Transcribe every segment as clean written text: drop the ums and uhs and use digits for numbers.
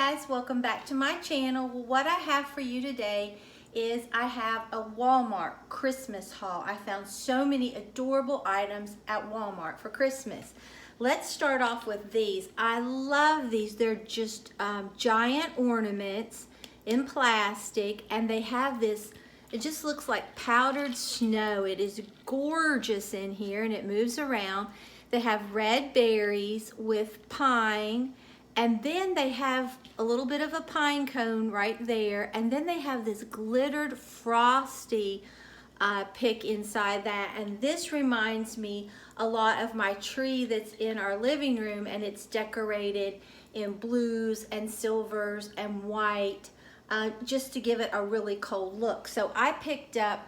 guys, welcome back to my channel. Well, what I have for you today is I have a Walmart Christmas haul. I found so many adorable items at Walmart for Christmas. Let's start off with these. I love these. They're just giant ornaments in plastic, and they have this, it just looks like powdered snow. It is gorgeous in here, and it moves around. They have red berries with pine, and then they have a little bit of a pine cone right there, and then they have this glittered frosty pick inside that, and this reminds me a lot of my tree that's in our living room, and it's decorated in blues and silvers and white, just to give it a really cool look. So I picked up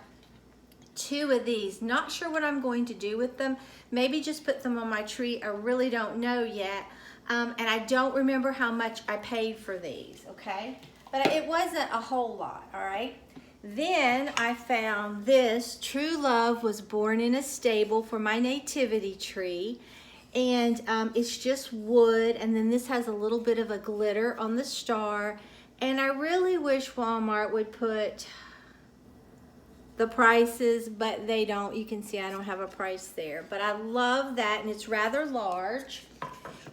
2 of these. Not sure what I'm going to do with them. Maybe just put them on my tree. I really don't know yet. And I don't remember how much I paid for these, okay? But it wasn't a whole lot, all right? Then I found this. True Love Was Born in a Stable for my nativity tree. And it's just wood, and then this has a little bit of a glitter on the star. And I really wish Walmart would put the prices, but they don't. You can see I don't have a price there. But I love that, and it's rather large.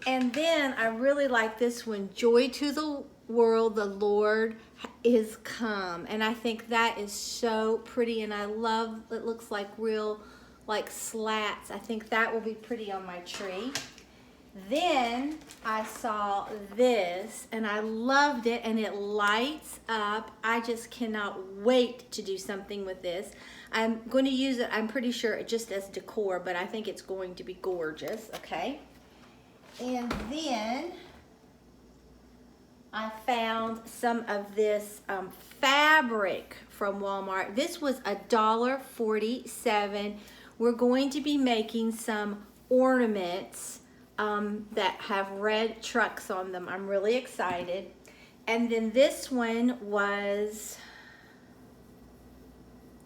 And then I really like this one, Joy to the World, the Lord is Come. And I think that is so pretty, and I love, it looks like real, like slats. I think that will be pretty on my tree. Then I saw this, and I loved it, and it lights up. I just cannot wait to do something with this. I'm going to use it, I'm pretty sure, just as decor, but I think it's going to be gorgeous, okay? And then I found some of this fabric from Walmart. This was $1.47. We're going to be making some ornaments that have red trucks on them. I'm really excited. And then this one was,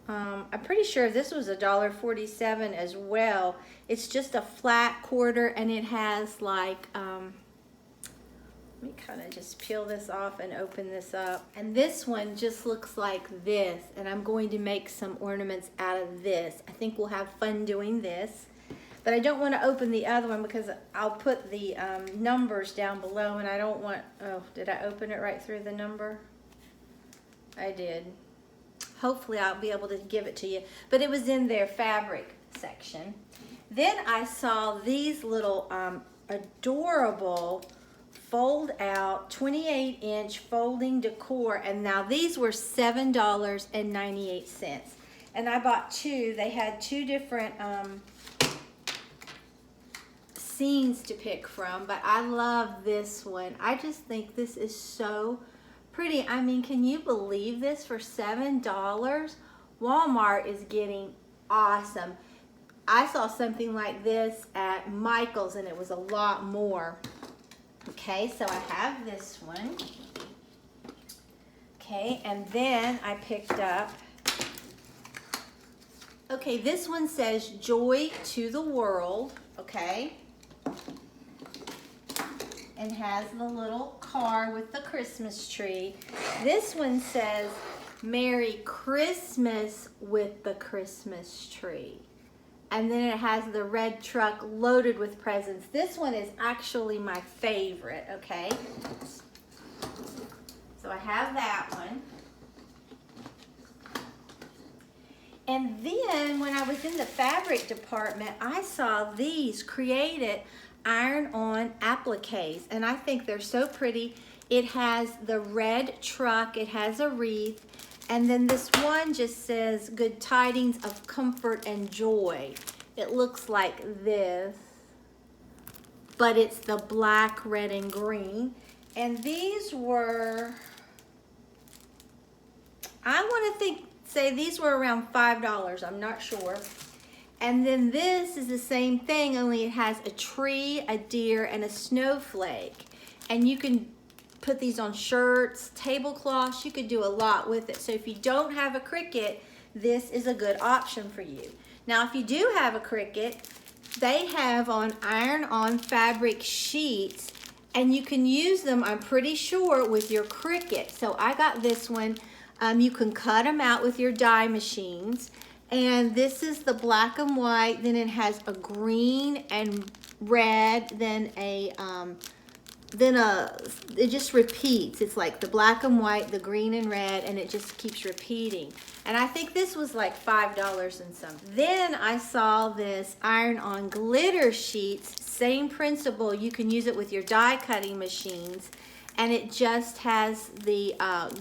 I'm pretty sure this was $1.47 as well. It's just a flat quarter, and it has like, let me kind of just peel this off and open this up. And this one just looks like this, and I'm going to make some ornaments out of this. I think we'll have fun doing this. But I don't want to open the other one because I'll put the numbers down below, and I don't want, oh, did I open it right through the number? I did. Hopefully I'll be able to give it to you. But it was in their fabric section. Then I saw these little adorable fold out 28-inch folding decor, and now these were $7.98. And I bought 2. They had 2 different scenes to pick from, but I love this one. I just think this is so pretty. I mean, can you believe this for $7? Walmart is getting awesome. I saw something like this at Michael's, and it was a lot more. Okay, so I have this one. Okay, and then I picked up, okay, this one says Joy to the World, okay, and has the little car with the Christmas tree. This one says Merry Christmas with the Christmas tree. And then it has the red truck loaded with presents. This one is actually my favorite, okay? So I have that one. And then when I was in the fabric department, I saw these created iron-on appliques, and I think they're so pretty. It has the red truck, it has a wreath, and then this one just says Good Tidings of Comfort and Joy. It looks like this, but it's the black, red, and green. And these were, I want to say these were around $5. I'm not sure. And then this is the same thing, only it has a tree, a deer, and a snowflake. And you can put these on shirts, tablecloths. You could do a lot with it. So if you don't have a Cricut, this is a good option for you. Now, if you do have a Cricut, they have on iron-on fabric sheets, And you can use them, I'm pretty sure, with your Cricut. So I got this one. You can cut them out with your die machines. And this is the black and white. Then it has a green and red. Then it just repeats. It's like the black and white, the green and red, and it just keeps repeating. And I think this was like $5 and something. Then I saw this iron-on glitter sheets. Same principle. You can use it with your die cutting machines. And it just has the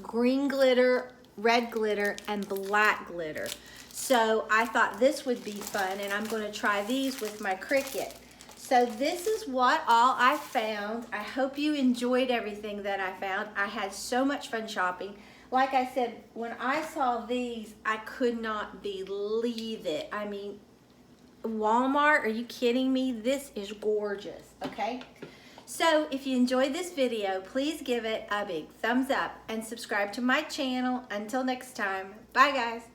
green glitter, red glitter, and black glitter. So I thought this would be fun, and I'm going to try these with my Cricut. So this is what all I found. I hope you enjoyed everything that I found. I had so much fun shopping. Like I said, when I saw these, I could not believe it. I mean, Walmart, are you kidding me? This is gorgeous, okay? So if you enjoyed this video, please give it a big thumbs up and subscribe to my channel. Until next time, bye guys.